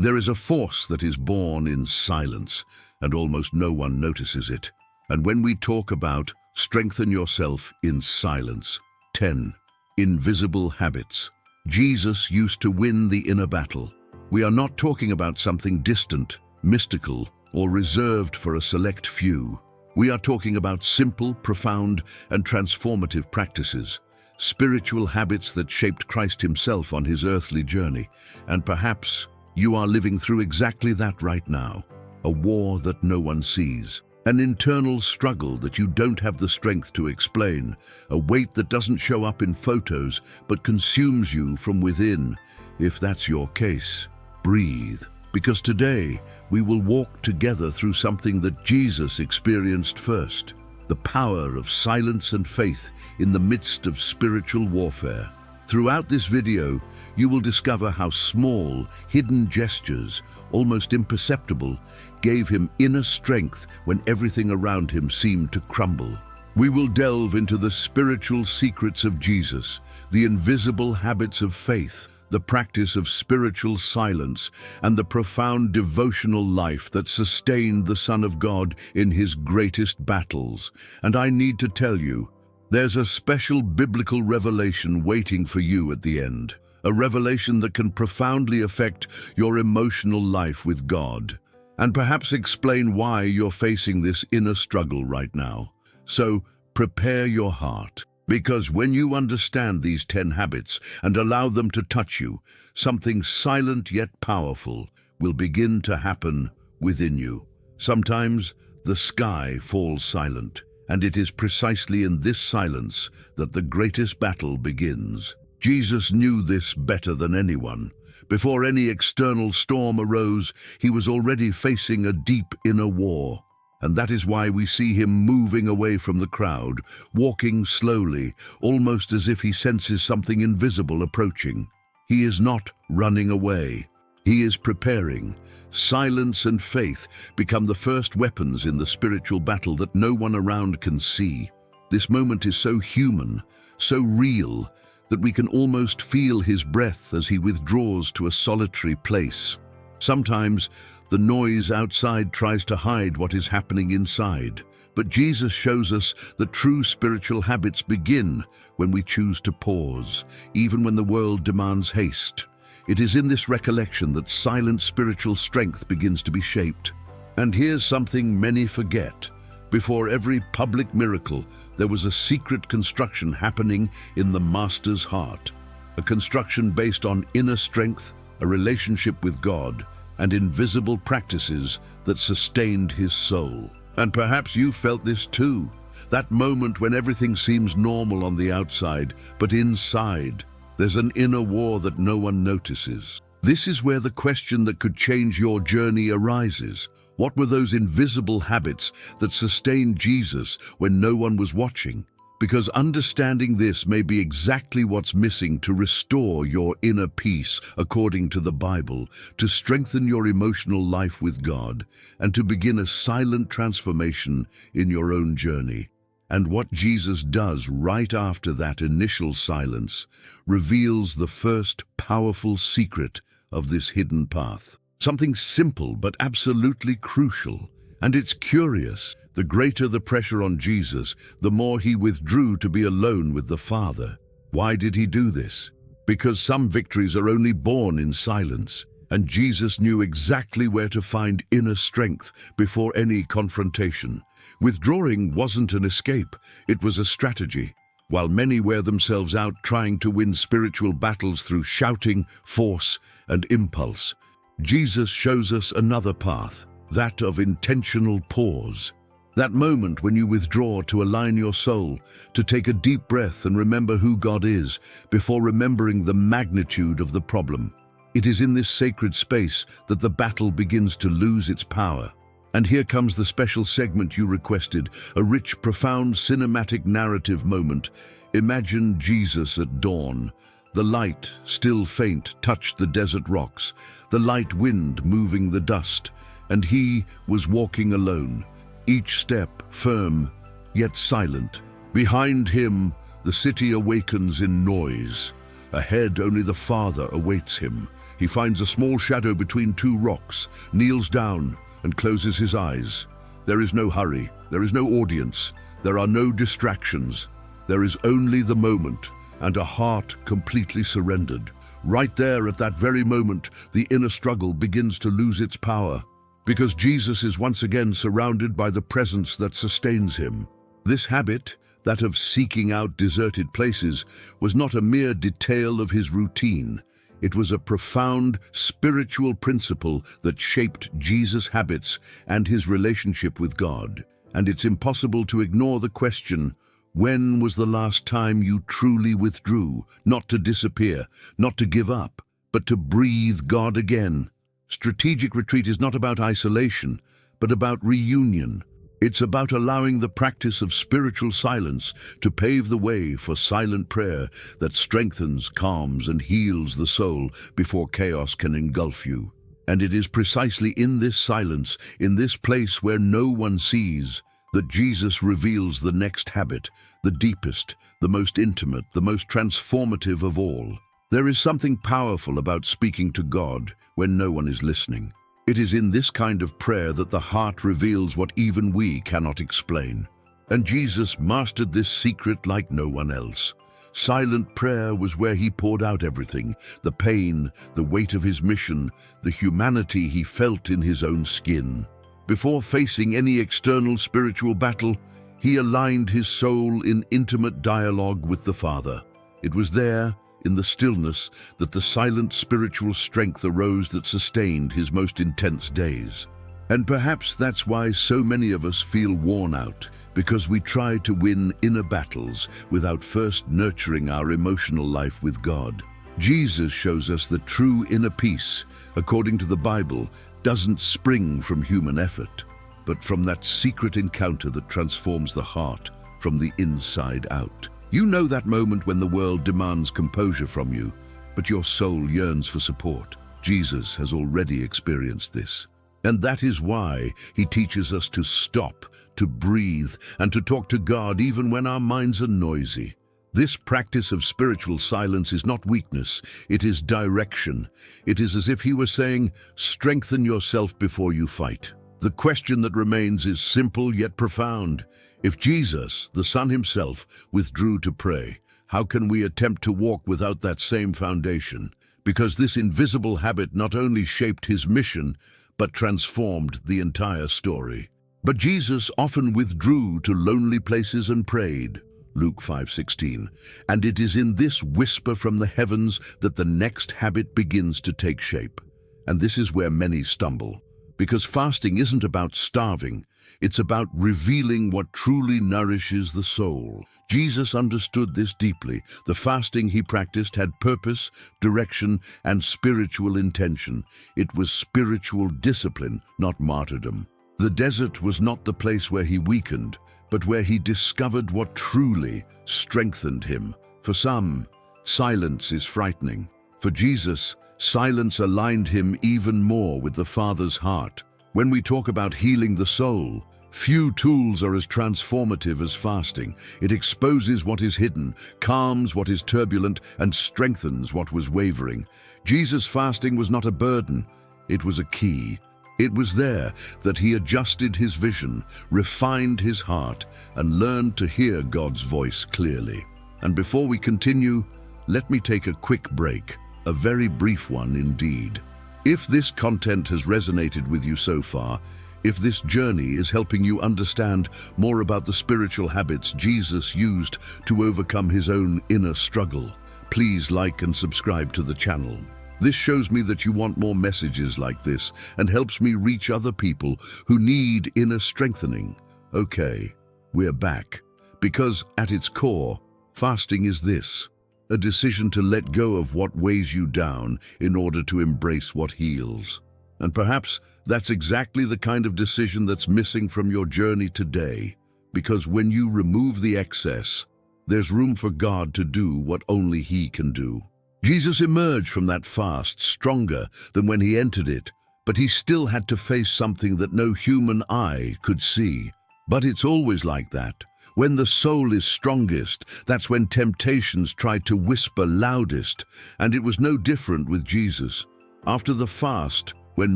There is a force that is born in silence, and almost no one notices it. And when we talk about strengthen yourself in silence, 10 invisible habits. Jesus used to win the inner battle. We are not talking about something distant, mystical, or reserved for a select few. We are talking about simple, profound, and transformative practices, spiritual habits that shaped Christ himself on his earthly journey. And perhaps you are living through exactly that right now, a war that no one sees, an internal struggle that you don't have the strength to explain, a weight that doesn't show up in photos but consumes you from within. If that's your case, breathe, because today we will walk together through something that Jesus experienced first, the power of silence and faith in the midst of spiritual warfare. Throughout this video, you will discover how small, hidden gestures, almost imperceptible, gave him inner strength when everything around him seemed to crumble. We will delve into the spiritual secrets of Jesus, the invisible habits of faith, the practice of spiritual silence, and the profound devotional life that sustained the Son of God in his greatest battles. And I need to tell you, there's a special biblical revelation waiting for you at the end, a revelation that can profoundly affect your emotional life with God, and perhaps explain why you're facing this inner struggle right now. So prepare your heart, because when you understand these 10 habits and allow them to touch you, something silent yet powerful will begin to happen within you. Sometimes the sky falls silent, and it is precisely in this silence that the greatest battle begins. Jesus knew this better than anyone. Before any external storm arose, he was already facing a deep inner war. And that is why we see him moving away from the crowd, walking slowly, almost as if he senses something invisible approaching. He is not running away. He is preparing. Silence and faith become the first weapons in the spiritual battle that no one around can see. This moment is so human, so real, that we can almost feel his breath as he withdraws to a solitary place. Sometimes the noise outside tries to hide what is happening inside, but Jesus shows us that true spiritual habits begin when we choose to pause, even when the world demands haste. It is in this recollection that silent spiritual strength begins to be shaped. And here's something many forget. Before every public miracle, there was a secret construction happening in the Master's heart. A construction based on inner strength, a relationship with God, and invisible practices that sustained his soul. And perhaps you felt this too. That moment when everything seems normal on the outside, but inside, there's an inner war that no one notices. This is where the question that could change your journey arises. What were those invisible habits that sustained Jesus when no one was watching? Because understanding this may be exactly what's missing to restore your inner peace according to the Bible, to strengthen your emotional life with God, and to begin a silent transformation in your own journey. And what Jesus does right after that initial silence reveals the first powerful secret of this hidden path. Something simple but absolutely crucial. And it's curious, the greater the pressure on Jesus, the more he withdrew to be alone with the Father. Why did he do this? Because some victories are only born in silence, and Jesus knew exactly where to find inner strength before any confrontation. Withdrawing wasn't an escape, it was a strategy. While many wear themselves out trying to win spiritual battles through shouting, force, and impulse, Jesus shows us another path, that of intentional pause. That moment when you withdraw to align your soul, to take a deep breath and remember who God is, before remembering the magnitude of the problem. It is in this sacred space that the battle begins to lose its power. And here comes the special segment you requested, a rich, profound, cinematic narrative moment. Imagine Jesus at dawn. The light, still faint, touched the desert rocks, the light wind moving the dust, and he was walking alone, each step firm, yet silent. Behind him, the city awakens in noise. Ahead, only the Father awaits him, He finds a small shadow between two rocks, kneels down, and closes his eyes. There is no hurry, there is no audience, there are no distractions. There is only the moment, and a heart completely surrendered. Right there at that very moment, the inner struggle begins to lose its power, because Jesus is once again surrounded by the presence that sustains him. This habit, that of seeking out deserted places, was not a mere detail of his routine. It was a profound spiritual principle that shaped Jesus' habits and his relationship with God. And it's impossible to ignore the question, when was the last time you truly withdrew, not to disappear, not to give up, but to breathe God again? Strategic retreat is not about isolation, but about reunion. It's about allowing the practice of spiritual silence to pave the way for silent prayer that strengthens, calms, and heals the soul before chaos can engulf you. And it is precisely in this silence, in this place where no one sees, that Jesus reveals the next habit, the deepest, the most intimate, the most transformative of all. There is something powerful about speaking to God when no one is listening. It is in this kind of prayer that the heart reveals what even we cannot explain. And Jesus mastered this secret like no one else. Silent prayer was where he poured out everything, the pain, the weight of his mission, the humanity he felt in his own skin. Before facing any external spiritual battle, he aligned his soul in intimate dialogue with the Father. It was there, in the stillness, that the silent spiritual strength arose that sustained his most intense days. And perhaps that's why so many of us feel worn out, because we try to win inner battles without first nurturing our emotional life with God. Jesus shows us that true inner peace, according to the Bible, doesn't spring from human effort, but from that secret encounter that transforms the heart from the inside out. You know that moment when the world demands composure from you, but your soul yearns for support. Jesus has already experienced this. And that is why he teaches us to stop, to breathe, and to talk to God even when our minds are noisy. This practice of spiritual silence is not weakness, it is direction. It is as if he were saying, strengthen yourself before you fight. The question that remains is simple yet profound. If Jesus, the Son himself, withdrew to pray, how can we attempt to walk without that same foundation? Because this invisible habit not only shaped his mission, but transformed the entire story. But Jesus often withdrew to lonely places and prayed. Luke 5:16. And it is in this whisper from the heavens that the next habit begins to take shape. And this is where many stumble. Because fasting isn't about starving, it's about revealing what truly nourishes the soul. Jesus understood this deeply. The fasting he practiced had purpose, direction, and spiritual intention. It was spiritual discipline, not martyrdom. The desert was not the place where he weakened, but where he discovered what truly strengthened him. For some, silence is frightening. For Jesus, silence aligned him even more with the Father's heart. When we talk about healing the soul, few tools are as transformative as fasting. It exposes what is hidden, calms what is turbulent, and strengthens what was wavering. Jesus' fasting was not a burden, it was a key. It was there that he adjusted his vision, refined his heart, and learned to hear God's voice clearly. And before we continue, let me take a quick break, a very brief one indeed. If this content has resonated with you so far, if this journey is helping you understand more about the spiritual habits Jesus used to overcome his own inner struggle, please like and subscribe to the channel. This shows me that you want more messages like this and helps me reach other people who need inner strengthening. Okay, we're back. Because at its core, fasting is this: a decision to let go of what weighs you down in order to embrace what heals. And perhaps that's exactly the kind of decision that's missing from your journey today. Because when you remove the excess, there's room for God to do what only he can do. Jesus emerged from that fast stronger than when he entered it, but he still had to face something that no human eye could see. But it's always like that. When the soul is strongest, that's when temptations try to whisper loudest, and it was no different with Jesus. After the fast, when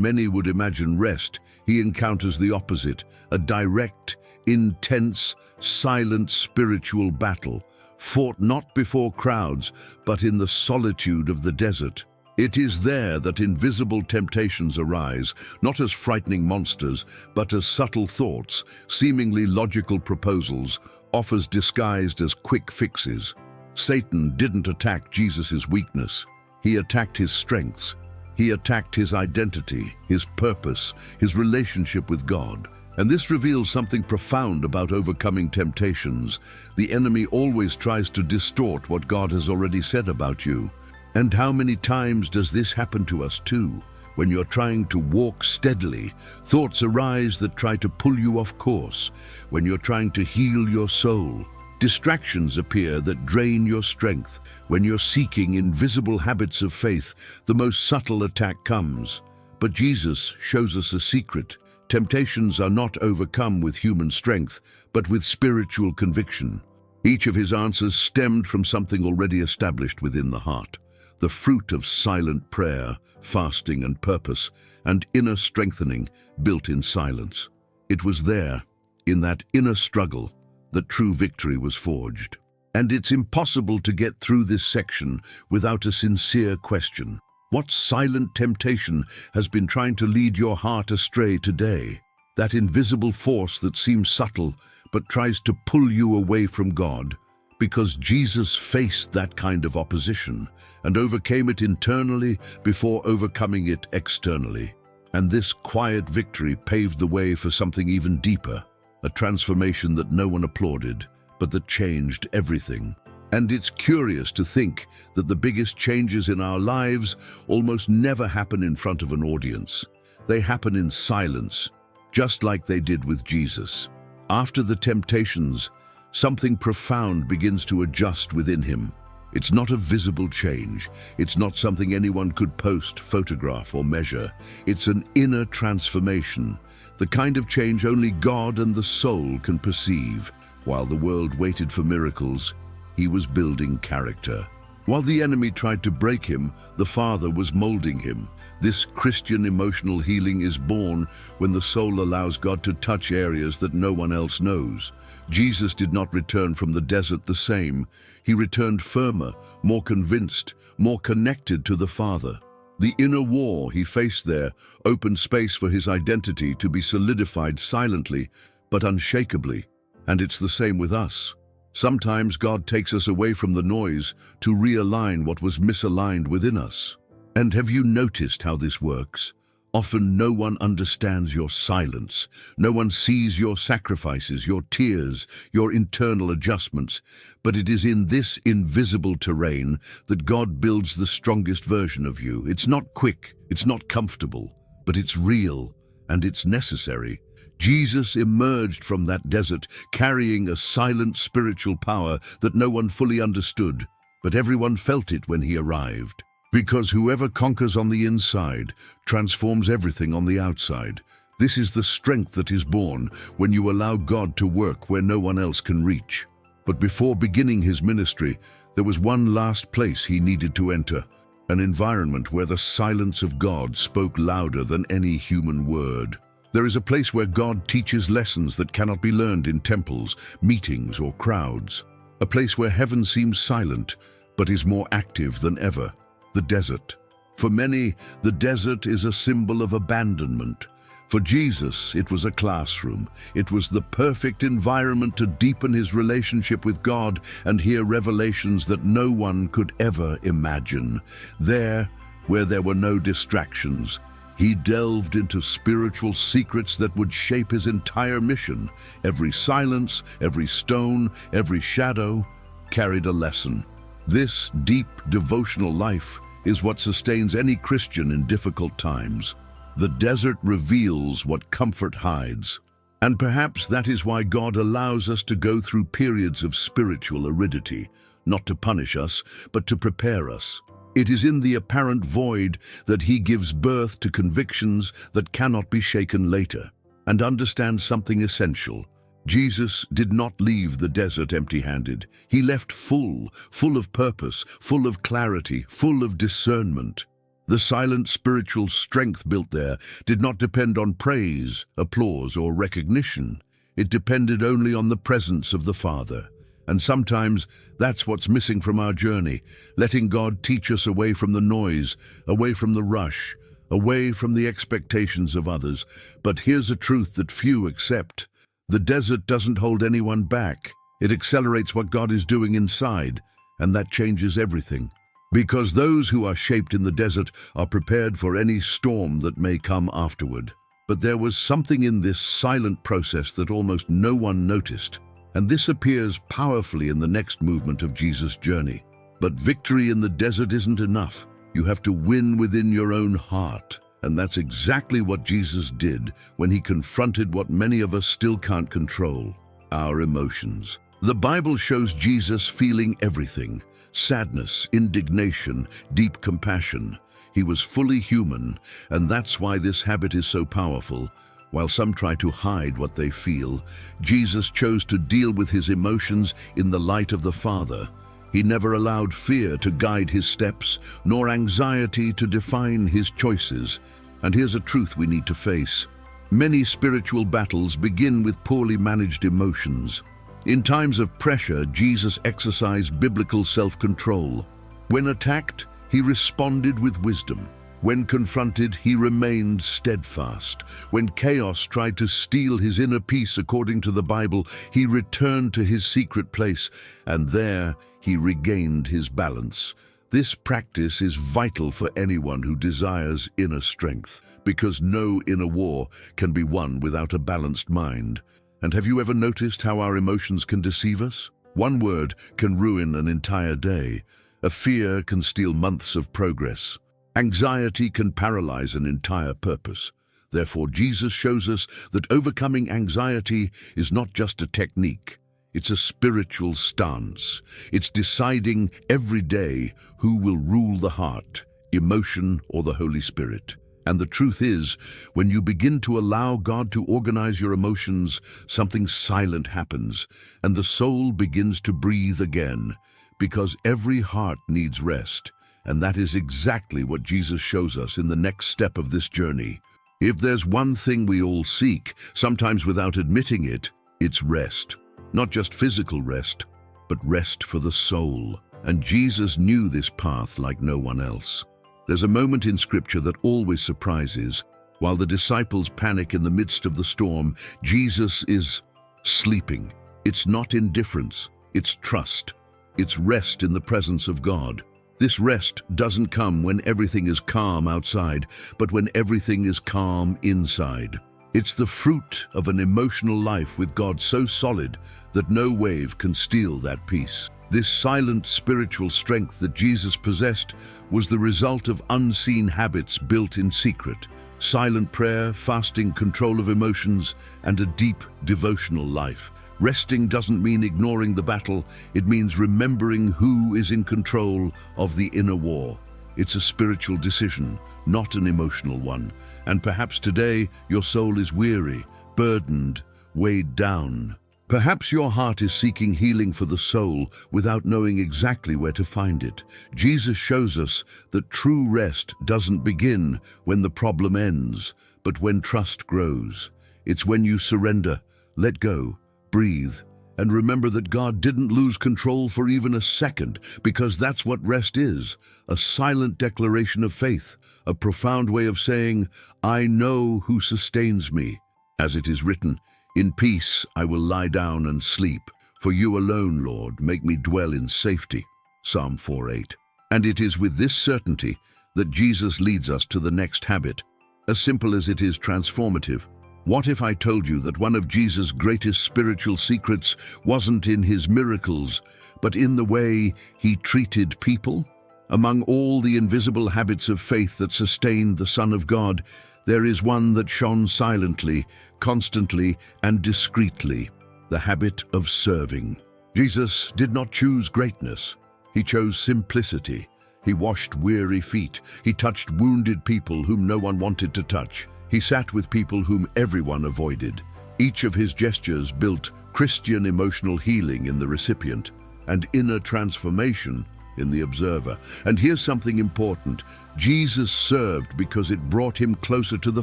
many would imagine rest, he encounters the opposite, a direct, intense, silent spiritual battle, fought not before crowds, but in the solitude of the desert. It is there that invisible temptations arise, not as frightening monsters, but as subtle thoughts, seemingly logical proposals, offers disguised as quick fixes. Satan didn't attack Jesus' weakness. He attacked his strengths. He attacked his identity, his purpose, his relationship with God. And this reveals something profound about overcoming temptations. The enemy always tries to distort what God has already said about you. And how many times does this happen to us too? When you're trying to walk steadily, thoughts arise that try to pull you off course. When you're trying to heal your soul, distractions appear that drain your strength. When you're seeking invisible habits of faith, the most subtle attack comes. But Jesus shows us a secret. Temptations are not overcome with human strength, but with spiritual conviction. Each of his answers stemmed from something already established within the heart. The fruit of silent prayer, fasting and purpose, and inner strengthening built in silence. It was there, in that inner struggle, that true victory was forged. And it's impossible to get through this section without a sincere question. What silent temptation has been trying to lead your heart astray today? That invisible force that seems subtle but tries to pull you away from God? Because Jesus faced that kind of opposition and overcame it internally before overcoming it externally. And this quiet victory paved the way for something even deeper, a transformation that no one applauded, but that changed everything. And it's curious to think that the biggest changes in our lives almost never happen in front of an audience. They happen in silence, just like they did with Jesus. After the temptations, something profound begins to adjust within him. It's not a visible change. It's not something anyone could post, photograph, or measure. It's an inner transformation, the kind of change only God and the soul can perceive. While the world waited for miracles, he was building character. While the enemy tried to break him, the Father was molding him. This Christian emotional healing is born when the soul allows God to touch areas that no one else knows. Jesus did not return from the desert the same. He returned firmer, more convinced, more connected to the Father. The inner war he faced there opened space for his identity to be solidified silently, but unshakably. And it's the same with us. Sometimes God takes us away from the noise to realign what was misaligned within us. And have you noticed how this works? Often no one understands your silence. No one sees your sacrifices, your tears, your internal adjustments. But it is in this invisible terrain that God builds the strongest version of you. It's not quick, it's not comfortable, but it's real and it's necessary. Jesus emerged from that desert carrying a silent spiritual power that no one fully understood, but everyone felt it when he arrived. Because whoever conquers on the inside transforms everything on the outside. This is the strength that is born when you allow God to work where no one else can reach. But before beginning his ministry, there was one last place he needed to enter, an environment where the silence of God spoke louder than any human word. There is a place where God teaches lessons that cannot be learned in temples, meetings, or crowds. A place where heaven seems silent, but is more active than ever. The desert. For many, the desert is a symbol of abandonment. For Jesus, it was a classroom. It was the perfect environment to deepen his relationship with God and hear revelations that no one could ever imagine. There, where there were no distractions, he delved into spiritual secrets that would shape his entire mission. Every silence, every stone, every shadow carried a lesson. This deep devotional life is what sustains any Christian in difficult times. The desert reveals what comfort hides. And perhaps that is why God allows us to go through periods of spiritual aridity, not to punish us, but to prepare us. It is in the apparent void that he gives birth to convictions that cannot be shaken later. And understand something essential. Jesus did not leave the desert empty-handed. He left full of purpose, full of clarity, full of discernment. The silent spiritual strength built there did not depend on praise, applause, or recognition. It depended only on the presence of the Father. And sometimes that's what's missing from our journey, letting God teach us away from the noise, away from the rush, away from the expectations of others. But here's a truth that few accept. The desert doesn't hold anyone back. It accelerates what God is doing inside, and that changes everything. Because those who are shaped in the desert are prepared for any storm that may come afterward. But there was something in this silent process that almost no one noticed. And this appears powerfully in the next movement of Jesus' journey. But victory in the desert isn't enough. You have to win within your own heart. And that's exactly what Jesus did when he confronted what many of us still can't control, our emotions. The Bible shows Jesus feeling everything: sadness, indignation, deep compassion. He was fully human, and that's why this habit is so powerful. While some try to hide what they feel, Jesus chose to deal with his emotions in the light of the Father. He never allowed fear to guide his steps, nor anxiety to define his choices. And here's a truth we need to face. Many spiritual battles begin with poorly managed emotions. In times of pressure, Jesus exercised biblical self-control. When attacked, he responded with wisdom. When confronted, he remained steadfast. When chaos tried to steal his inner peace, according to the Bible, he returned to his secret place, and there he regained his balance. This practice is vital for anyone who desires inner strength, because no inner war can be won without a balanced mind. And have you ever noticed how our emotions can deceive us? One word can ruin an entire day. A fear can steal months of progress. Anxiety can paralyze an entire purpose. Therefore, Jesus shows us that overcoming anxiety is not just a technique. It's a spiritual stance. It's deciding every day who will rule the heart, emotion, or the Holy Spirit. And the truth is, when you begin to allow God to organize your emotions, something silent happens, and the soul begins to breathe again, because every heart needs rest. And that is exactly what Jesus shows us in the next step of this journey. If there's one thing we all seek, sometimes without admitting it, it's rest. Not just physical rest, but rest for the soul. And Jesus knew this path like no one else. There's a moment in Scripture that always surprises. While the disciples panic in the midst of the storm, Jesus is sleeping. It's not indifference, it's trust. It's rest in the presence of God. This rest doesn't come when everything is calm outside, but when everything is calm inside. It's the fruit of an emotional life with God so solid that no wave can steal that peace. This silent spiritual strength that Jesus possessed was the result of unseen habits built in secret. Silent prayer, fasting, control of emotions, and a deep devotional life. Resting doesn't mean ignoring the battle, it means remembering who is in control of the inner war. It's a spiritual decision, not an emotional one. And perhaps today your soul is weary, burdened, weighed down. Perhaps your heart is seeking healing for the soul without knowing exactly where to find it. Jesus shows us that true rest doesn't begin when the problem ends, but when trust grows. It's when you surrender, let go, breathe, and remember that God didn't lose control for even a second, because that's what rest is, a silent declaration of faith, a profound way of saying, I know who sustains me. As it is written, in peace I will lie down and sleep, for you alone, Lord, make me dwell in safety. Psalm 4:8. And it is with this certainty that Jesus leads us to the next habit, as simple as it is transformative. What if I told you that one of Jesus' greatest spiritual secrets wasn't in his miracles, but in the way he treated people? Among all the invisible habits of faith that sustained the Son of God, there is one that shone silently, constantly, and discreetly, the habit of serving. Jesus did not choose greatness. He chose simplicity. He washed weary feet. He touched wounded people whom no one wanted to touch. He sat with people whom everyone avoided. Each of his gestures built Christian emotional healing in the recipient and inner transformation in the observer. And here's something important. Jesus served because it brought him closer to the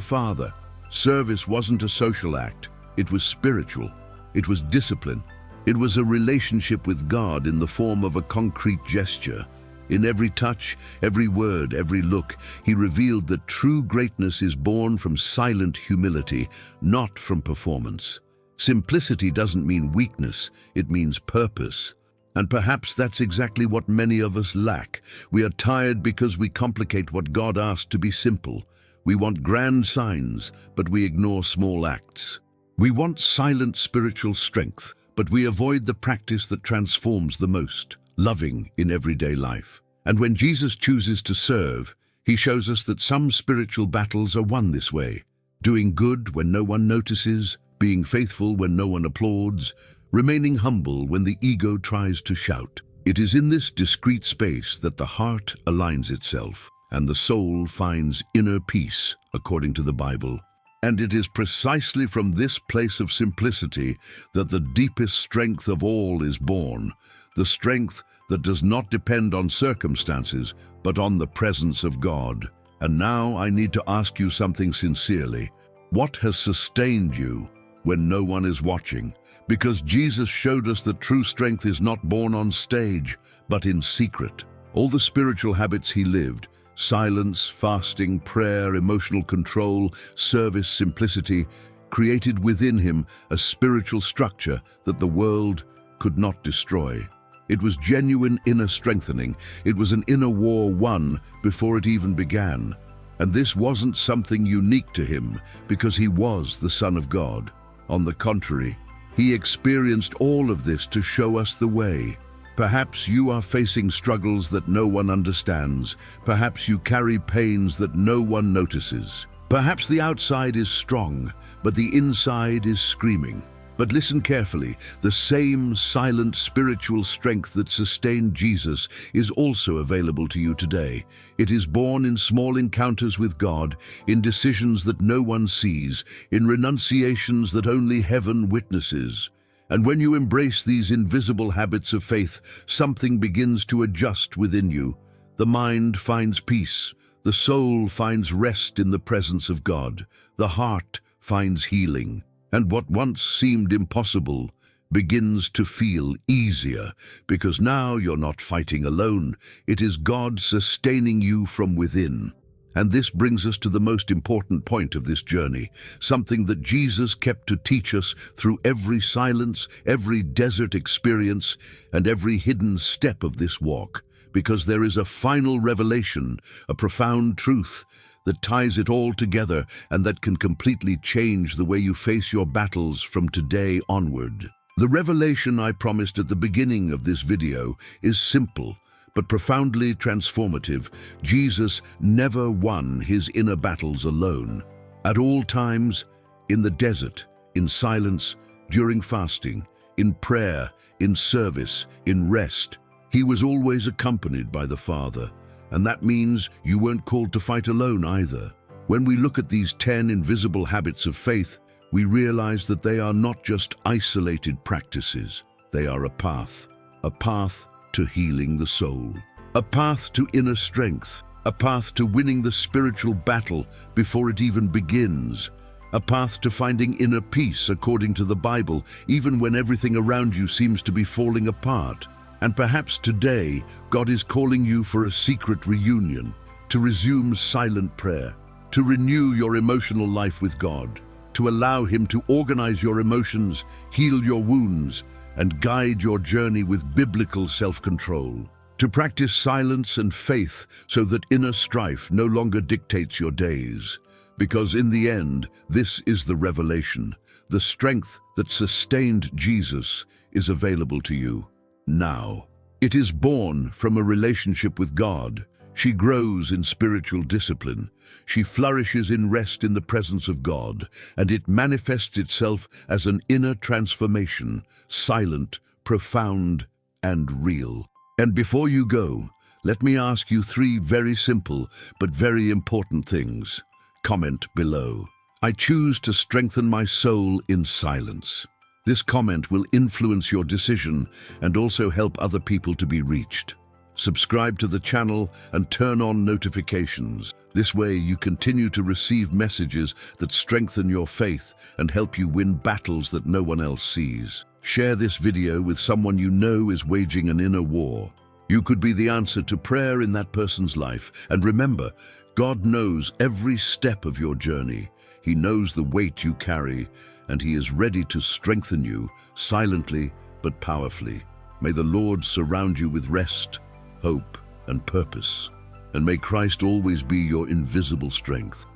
Father. Service wasn't a social act. It was spiritual. It was discipline. It was a relationship with God in the form of a concrete gesture. In every touch, every word, every look, he revealed that true greatness is born from silent humility, not from performance. Simplicity doesn't mean weakness, it means purpose. And perhaps that's exactly what many of us lack. We are tired because we complicate what God asked to be simple. We want grand signs, but we ignore small acts. We want silent spiritual strength, but we avoid the practice that transforms the most, loving in everyday life. And when Jesus chooses to serve, he shows us that some spiritual battles are won this way. Doing good when no one notices, being faithful when no one applauds, remaining humble when the ego tries to shout. It is in this discreet space that the heart aligns itself and the soul finds inner peace, according to the Bible. And it is precisely from this place of simplicity that the deepest strength of all is born, the strength that does not depend on circumstances, but on the presence of God. And now I need to ask you something sincerely. What has sustained you when no one is watching? Because Jesus showed us that true strength is not born on stage, but in secret. All the spiritual habits he lived, silence, fasting, prayer, emotional control, service, simplicity, created within him a spiritual structure that the world could not destroy. It was genuine inner strengthening. It was an inner war won before it even began. And this wasn't something unique to him because he was the Son of God. On the contrary, he experienced all of this to show us the way. Perhaps you are facing struggles that no one understands. Perhaps you carry pains that no one notices. Perhaps the outside is strong, but the inside is screaming. But listen carefully, the same silent spiritual strength that sustained Jesus is also available to you today. It is born in small encounters with God, in decisions that no one sees, in renunciations that only heaven witnesses. And when you embrace these invisible habits of faith, something begins to adjust within you. The mind finds peace, the soul finds rest in the presence of God, the heart finds healing. And what once seemed impossible begins to feel easier, because now you're not fighting alone. It is God sustaining you from within. And this brings us to the most important point of this journey, something that Jesus kept to teach us through every silence, every desert experience, and every hidden step of this walk, because there is a final revelation, a profound truth that ties it all together and that can completely change the way you face your battles from today onward. The revelation I promised at the beginning of this video is simple, but profoundly transformative. Jesus never won his inner battles alone. At all times, in the desert, in silence, during fasting, in prayer, in service, in rest, he was always accompanied by the Father. And that means you weren't called to fight alone either. When we look at these 10 invisible habits of faith, we realize that they are not just isolated practices. They are a path to healing the soul, a path to inner strength, a path to winning the spiritual battle before it even begins, a path to finding inner peace according to the Bible, even when everything around you seems to be falling apart. And perhaps today, God is calling you for a secret reunion, to resume silent prayer, to renew your emotional life with God, to allow Him to organize your emotions, heal your wounds, and guide your journey with biblical self-control, to practice silence and faith so that inner strife no longer dictates your days. Because in the end, this is the revelation. The strength that sustained Jesus is available to you now. It is born from a relationship with God. She grows in spiritual discipline. She flourishes in rest in the presence of God, and it manifests itself as an inner transformation, silent, profound, and real. And before you go, let me ask you 3 very simple but very important things. Comment below. I choose to strengthen my soul in silence. This comment will influence your decision and also help other people to be reached. Subscribe to the channel and turn on notifications. This way you continue to receive messages that strengthen your faith and help you win battles that no one else sees. Share this video with someone you know is waging an inner war. You could be the answer to prayer in that person's life. And remember, God knows every step of your journey. He knows the weight you carry, and He is ready to strengthen you, silently but powerfully. May the Lord surround you with rest, hope, and purpose. And may Christ always be your invisible strength.